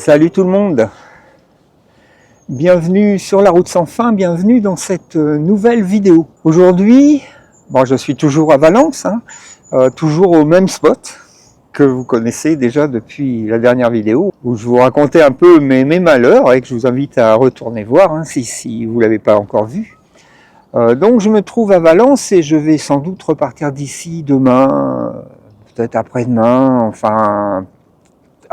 Salut tout le monde, bienvenue sur la route sans fin, bienvenue dans cette nouvelle vidéo. Aujourd'hui, je suis toujours à Valence, toujours au même spot que vous connaissez déjà depuis la dernière vidéo où je vous racontais un peu mes malheurs et que je vous invite à retourner voir si vous ne l'avez pas encore vu. Donc je me trouve à Valence et je vais sans doute repartir d'ici demain, peut-être après-demain, enfin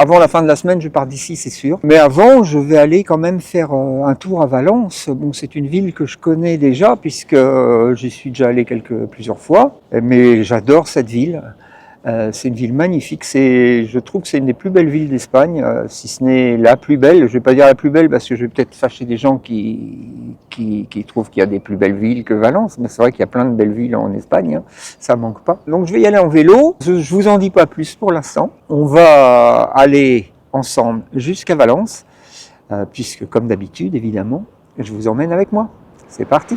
avant la fin de la semaine je pars d'ici c'est sûr. Mais avant je vais aller quand même faire un tour à Valence. Bon, c'est une ville que je connais déjà puisque j'y suis déjà allé plusieurs fois, mais j'adore cette ville. C'est une ville magnifique, je trouve que c'est une des plus belles villes d'Espagne, si ce n'est la plus belle. Je ne vais pas dire la plus belle parce que je vais peut-être fâcher des gens qui trouvent qu'il y a des plus belles villes que Valence, mais c'est vrai qu'il y a plein de belles villes en Espagne, ça ne manque pas. Donc je vais y aller en vélo, je ne vous en dis pas plus pour l'instant. On va aller ensemble jusqu'à Valence, puisque comme d'habitude évidemment, je vous emmène avec moi. C'est parti!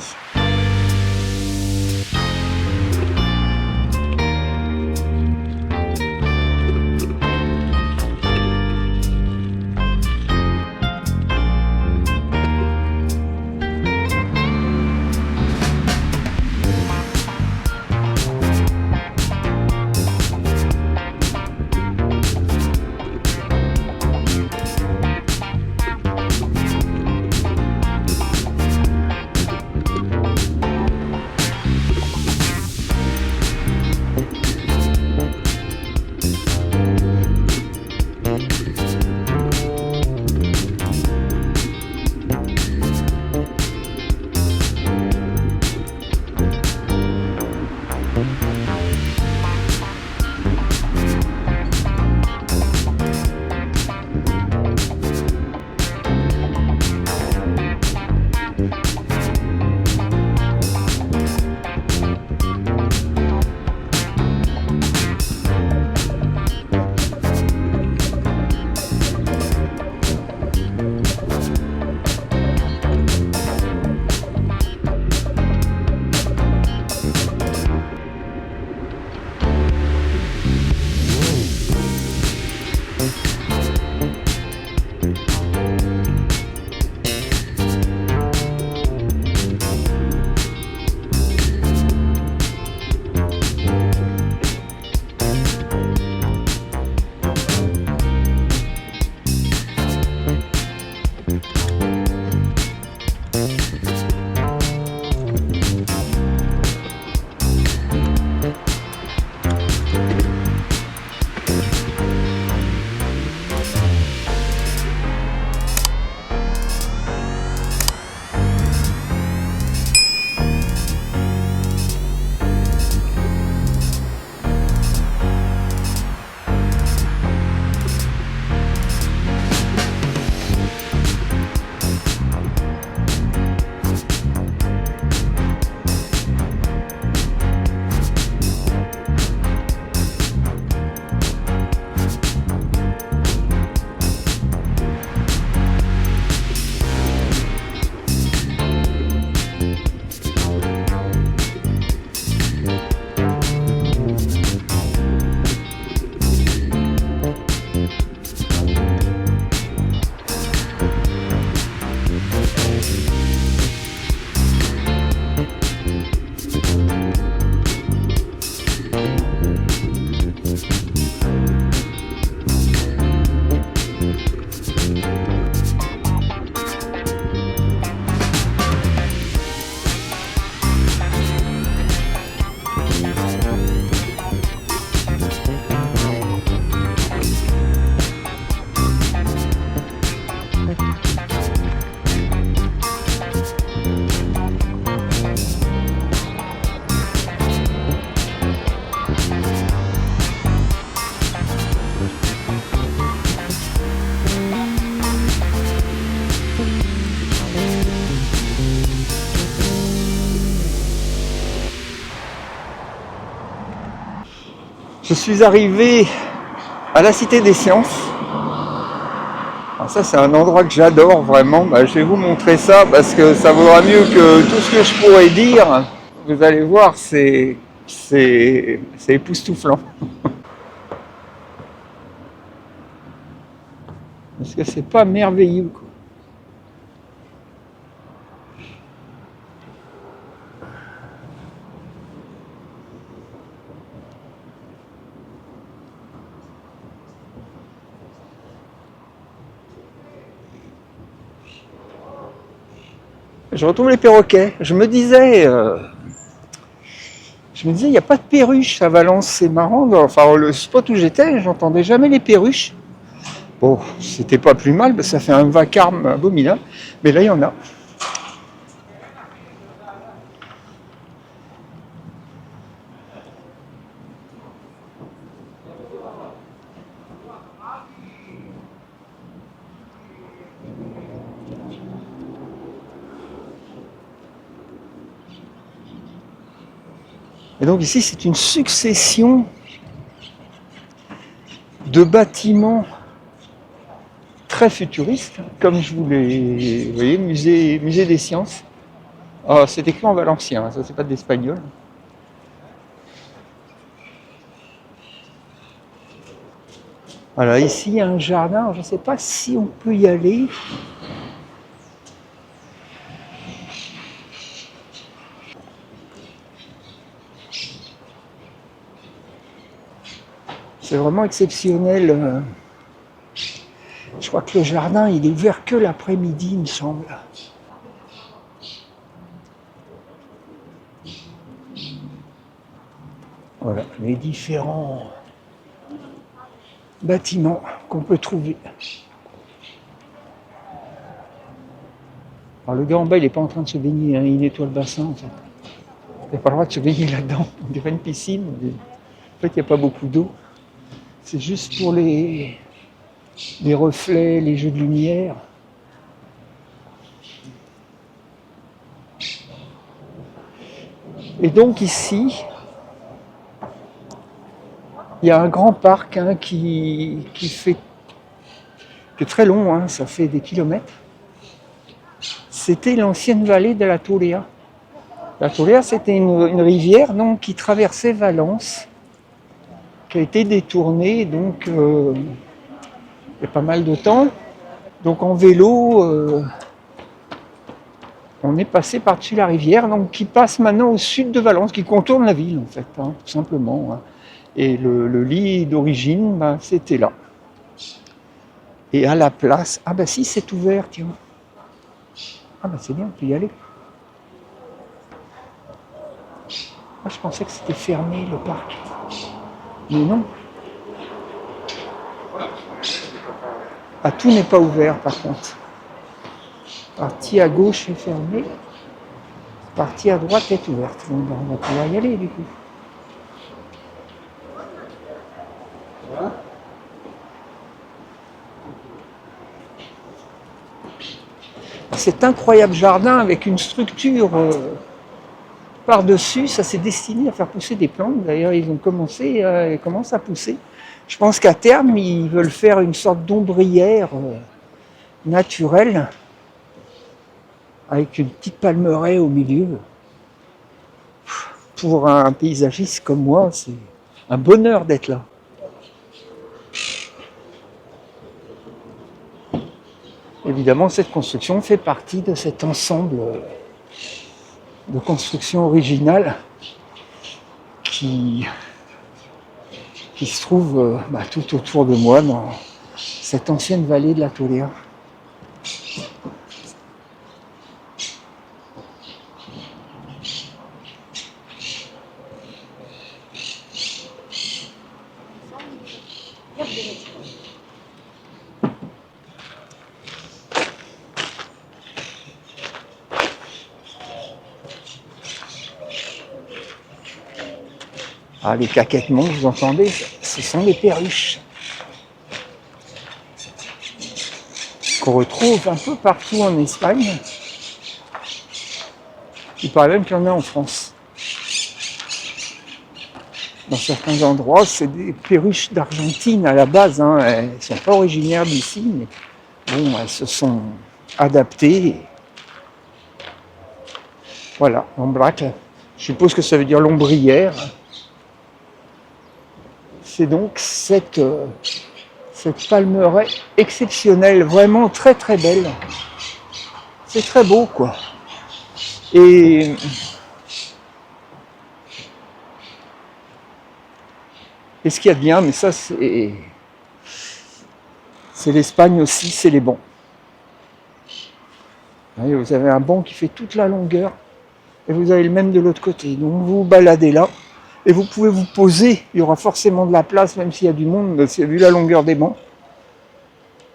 Je suis arrivé à la Cité des Sciences. Alors ça, c'est un endroit que j'adore vraiment. Je vais vous montrer ça parce que ça vaudra mieux que tout ce que je pourrais dire. Vous allez voir, c'est époustouflant. Parce que c'est pas merveilleux, quoi. Je retrouve les perroquets. Je me disais, il n'y a pas de perruches à Valence, c'est marrant. Enfin, le spot où j'étais, j'entendais jamais les perruches. Bon, c'était pas plus mal, parce que ça fait un vacarme abominable. Mais là, il y en a. Et donc ici, c'est une succession de bâtiments très futuristes, comme je vous l'ai... Vous voyez, musée des sciences. Oh, c'est écrit en valencien, ça c'est pas de l'espagnol. Voilà, ici il y a un jardin, je ne sais pas si on peut y aller. C'est vraiment exceptionnel. Je crois que le jardin, il est ouvert que l'après-midi, il me semble. Voilà, les différents bâtiments qu'on peut trouver. Alors le gars en bas, il n'est pas en train de se baigner, hein, il nettoie le bassin en fait. Il n'a pas le droit de se baigner là-dedans. On dirait une piscine. En fait, il n'y a pas beaucoup d'eau. C'est juste pour les reflets, les jeux de lumière. Et donc ici, il y a un grand parc hein, qui est très long, hein, ça fait des kilomètres. C'était l'ancienne vallée de la Tolea. La Tolea, c'était une rivière donc, qui traversait Valence, qui a été détournée donc, il y a pas mal de temps. Donc en vélo, on est passé par-dessus la rivière, donc qui passe maintenant au sud de Valence, qui contourne la ville en fait, hein, tout simplement. Hein. Et le lit d'origine, ben, c'était là. Et à la place, ah ben si c'est ouvert, tiens. Ah ben c'est bien, on peut y aller. Ah, je pensais que c'était fermé le parc. Mais non. Ah, tout n'est pas ouvert par contre. Partie à gauche est fermée. Partie à droite est ouverte. Donc, on va pouvoir y aller du coup. Cet incroyable jardin avec une structure par-dessus, ça s'est destiné à faire pousser des plantes. D'ailleurs, ils commencent à pousser. Je pense qu'à terme, ils veulent faire une sorte d'ombrière naturelle avec une petite palmeraie au milieu. Pour un paysagiste comme moi, c'est un bonheur d'être là. Évidemment, cette construction fait partie de cet ensemble de constructions originales qui se trouve tout autour de moi dans cette ancienne vallée de la Tolea. Ah, les caquettements que vous entendez, ce sont les perruches qu'on retrouve un peu partout en Espagne. Il paraît même qu'il y en a en France. Dans certains endroits, c'est des perruches d'Argentine à la base. Hein. Elles ne sont pas originaires d'ici, mais bon, elles se sont adaptées. Voilà, l'ombraque. Je suppose que ça veut dire l'ombrière. C'est donc cette cette palmeraie exceptionnelle, vraiment très très belle. C'est très beau quoi. Et ce qu'il y a de bien, mais ça c'est l'Espagne aussi, c'est les bancs. Vous avez un banc qui fait toute la longueur et vous avez le même de l'autre côté. Donc vous vous baladez là et vous pouvez vous poser. Il y aura forcément de la place, même s'il y a du monde, vu la longueur des bancs.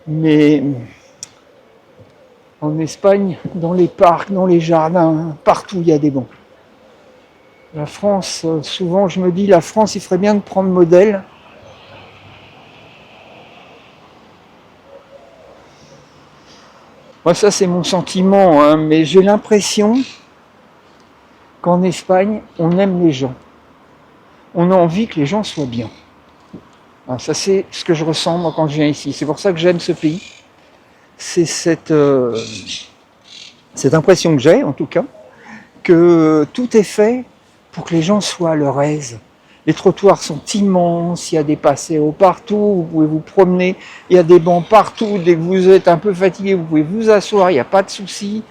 Mais en Espagne, dans les parcs, dans les jardins, partout il y a des bancs. La France, souvent je me dis, la France, il ferait bien de prendre modèle. Moi, ça c'est mon sentiment, hein, mais j'ai l'impression qu'en Espagne, on aime les gens. On a envie que les gens soient bien. Alors, ça c'est ce que je ressens moi quand je viens ici. C'est pour ça que j'aime ce pays. C'est cette impression que j'ai, en tout cas, que tout est fait pour que les gens soient à leur aise. Les trottoirs sont immenses, il y a des passéos partout, vous pouvez vous promener, il y a des bancs partout, dès que vous êtes un peu fatigué, vous pouvez vous asseoir, il n'y a pas de souci.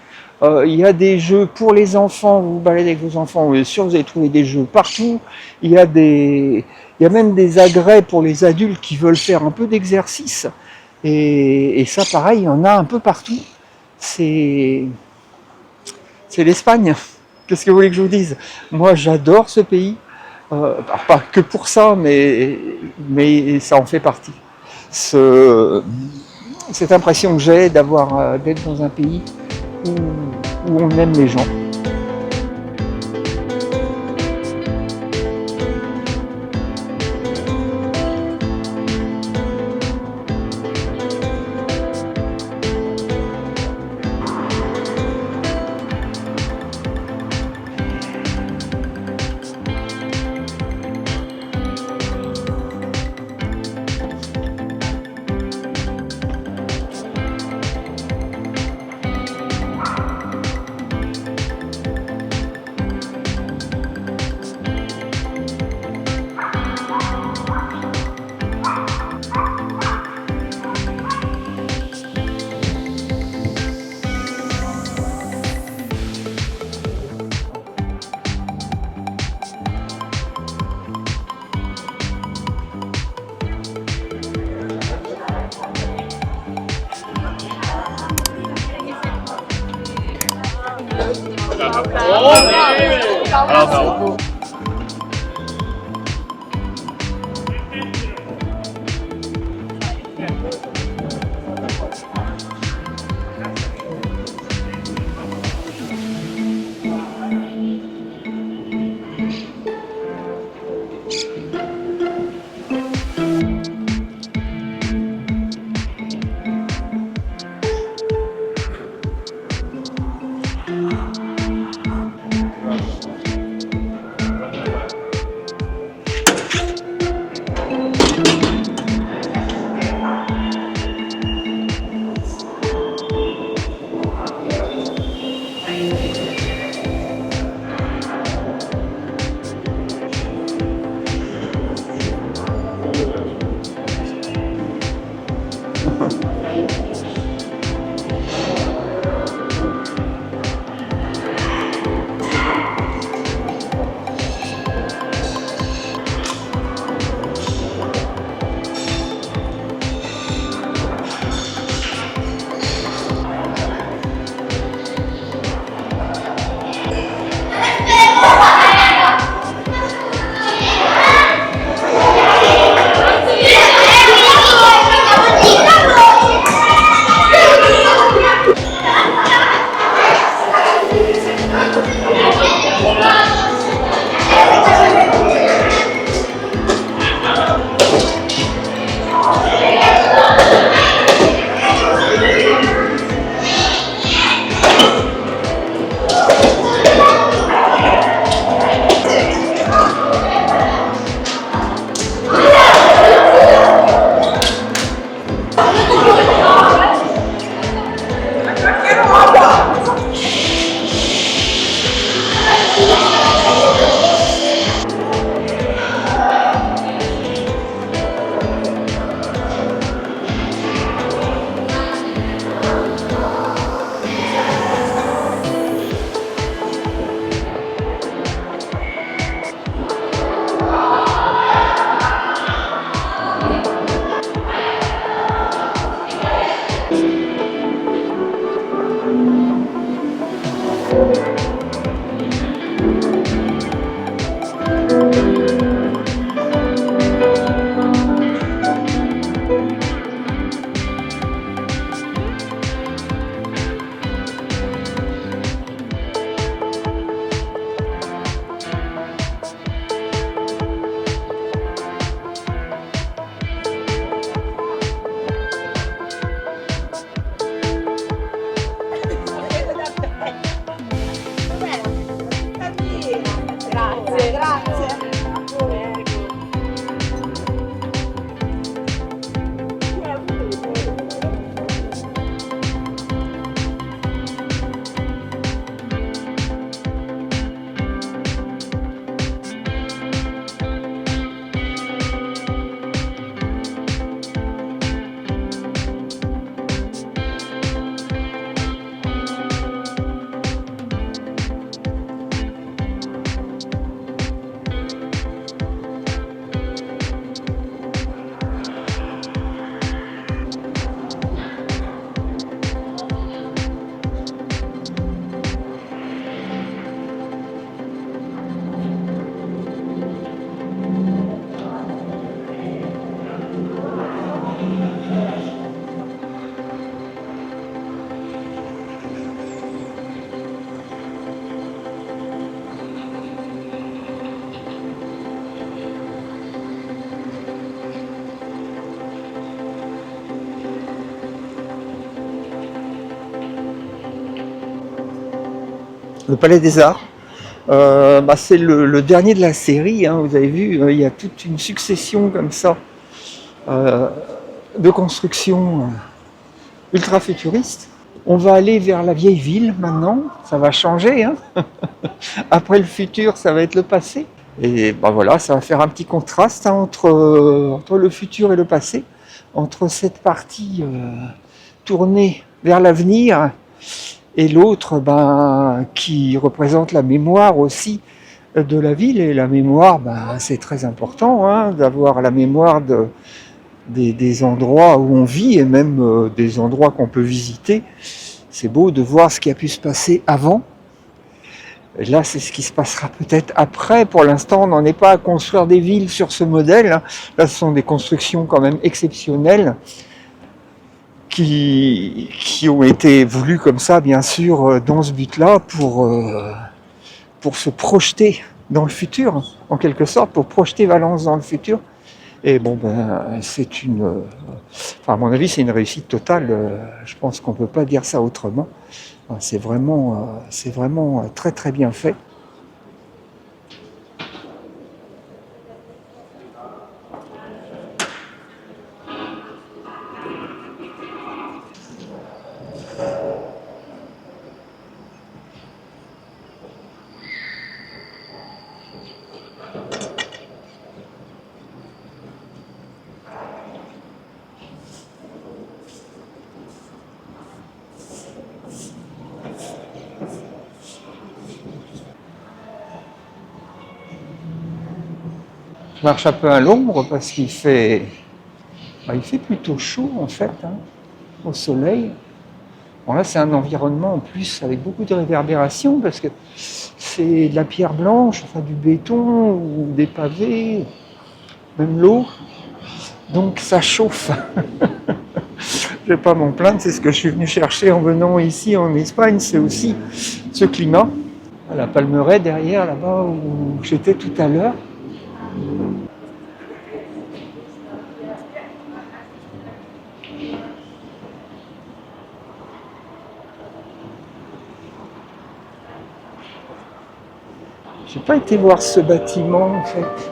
Il y a des jeux pour les enfants, vous vous baladez avec vos enfants, vous êtes sûr que vous allez trouver des jeux partout. Il y a même des agrès pour les adultes qui veulent faire un peu d'exercice. Et ça, pareil, il y en a un peu partout. C'est l'Espagne. Qu'est-ce que vous voulez que je vous dise? Moi, j'adore ce pays. Pas que pour ça, mais ça en fait partie. Cette impression que j'ai d'être dans un pays où on aime les gens. le Palais des Arts. C'est le dernier de la série, hein, vous avez vu, il y a toute une succession comme ça euh, de constructions ultra futuristes. On va aller vers la vieille ville maintenant, ça va changer, hein. Après le futur, ça va être le passé. Et voilà, ça va faire un petit contraste, hein, entre le futur et le passé, entre cette partie tournée vers l'avenir et l'autre qui représente la mémoire aussi de la ville. Et la mémoire, c'est très important, hein, d'avoir la mémoire des endroits où on vit et même des endroits qu'on peut visiter. C'est beau de voir ce qui a pu se passer avant. Et là, c'est ce qui se passera peut-être après. Pour l'instant, on n'en est pas à construire des villes sur ce modèle. Là, ce sont des constructions quand même exceptionnelles qui ont été voulues comme ça, bien sûr, dans ce but-là, pour se projeter dans le futur, en quelque sorte, pour projeter Valence dans le futur. Et c'est à mon avis, c'est une réussite totale. Je pense qu'on ne peut pas dire ça autrement. C'est vraiment très très bien fait. Je marche un peu à l'ombre parce qu'il fait plutôt chaud en fait, hein, au soleil. Bon, là, c'est un environnement en plus avec beaucoup de réverbération parce que c'est de la pierre blanche, enfin du béton ou des pavés, même l'eau. Donc ça chauffe. Je vais pas m'en plaindre, c'est ce que je suis venu chercher en venant ici en Espagne, c'est aussi ce climat. La Palmeraie derrière, là-bas où j'étais tout à l'heure. J'ai pas été voir ce bâtiment en fait.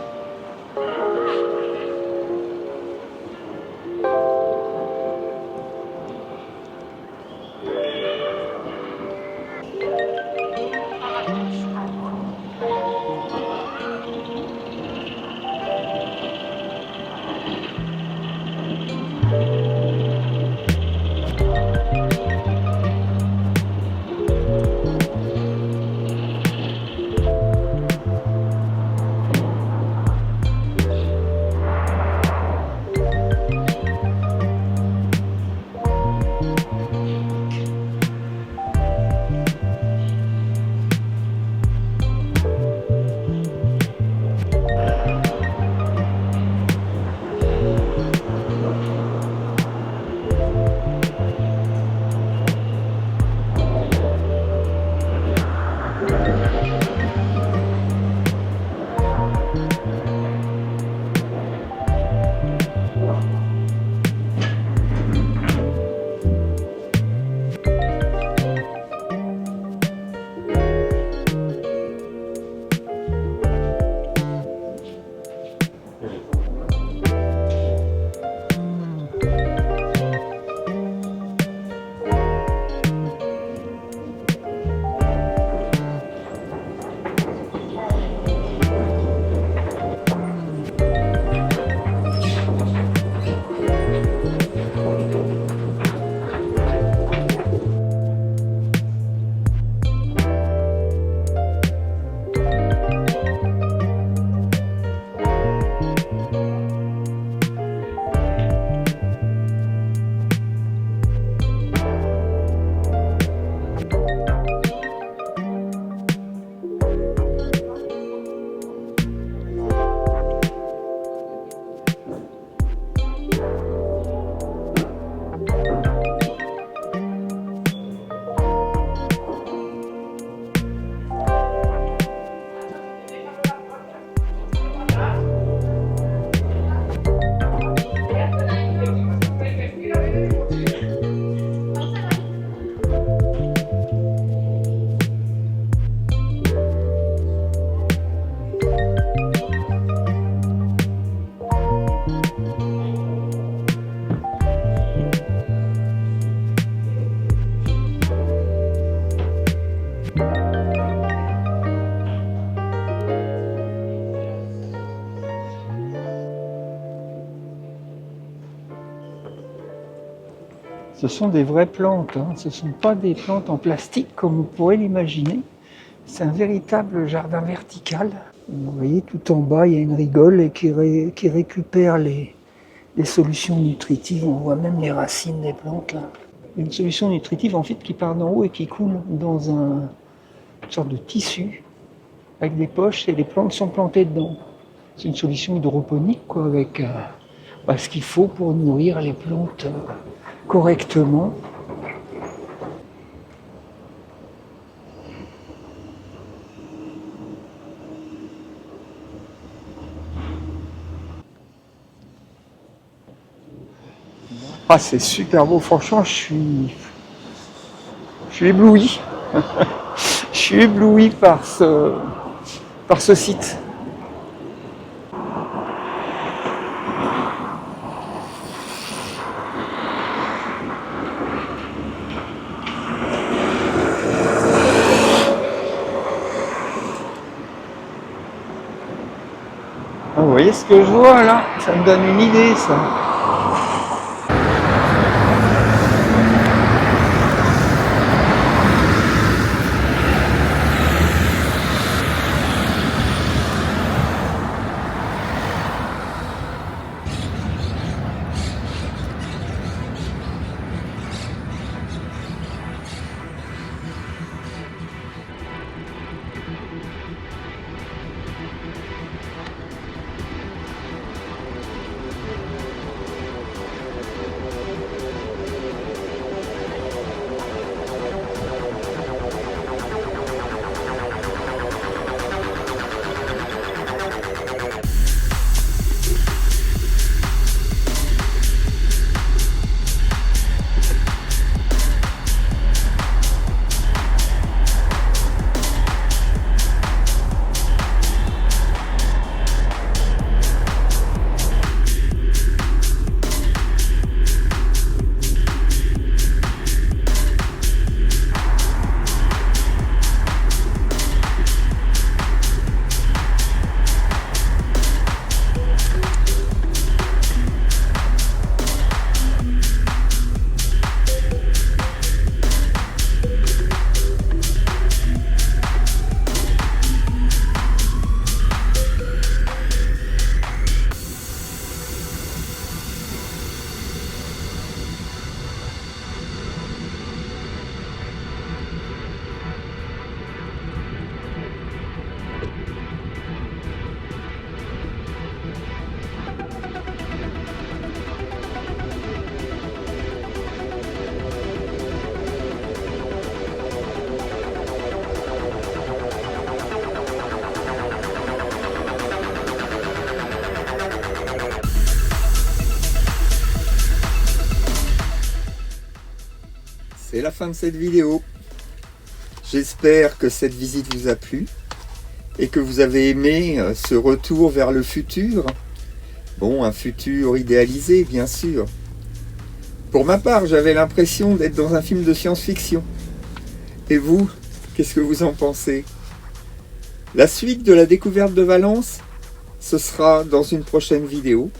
Ce sont des vraies plantes, hein. Ce ne sont pas des plantes en plastique comme vous pourrez l'imaginer. C'est un véritable jardin vertical. Vous voyez, tout en bas, il y a une rigole qui récupère les solutions nutritives. On voit même les racines des plantes là. Une solution nutritive en fait qui part d'en haut et qui coule dans une sorte de tissu avec des poches et les plantes sont plantées dedans. C'est une solution hydroponique quoi, avec ce qu'il faut pour nourrir les plantes correctement. Ah, c'est super beau, franchement, je suis ébloui. Je suis ébloui par ce site. Ah, vous voyez ce que je vois là? Ça me donne une idée, ça. C'est la fin de cette vidéo. J'espère que cette visite vous a plu et que vous avez aimé ce retour vers le futur. Bon, un futur idéalisé, bien sûr. Pour ma part, j'avais l'impression d'être dans un film de science-fiction. Et vous, qu'est-ce que vous en pensez? La suite de la découverte de Valence, ce sera dans une prochaine vidéo.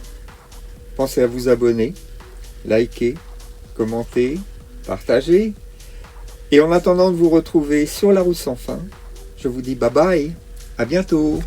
Pensez à vous abonner, liker, commenter, partager. Et en attendant de vous retrouver sur la route sans fin, je vous dis bye bye, à bientôt.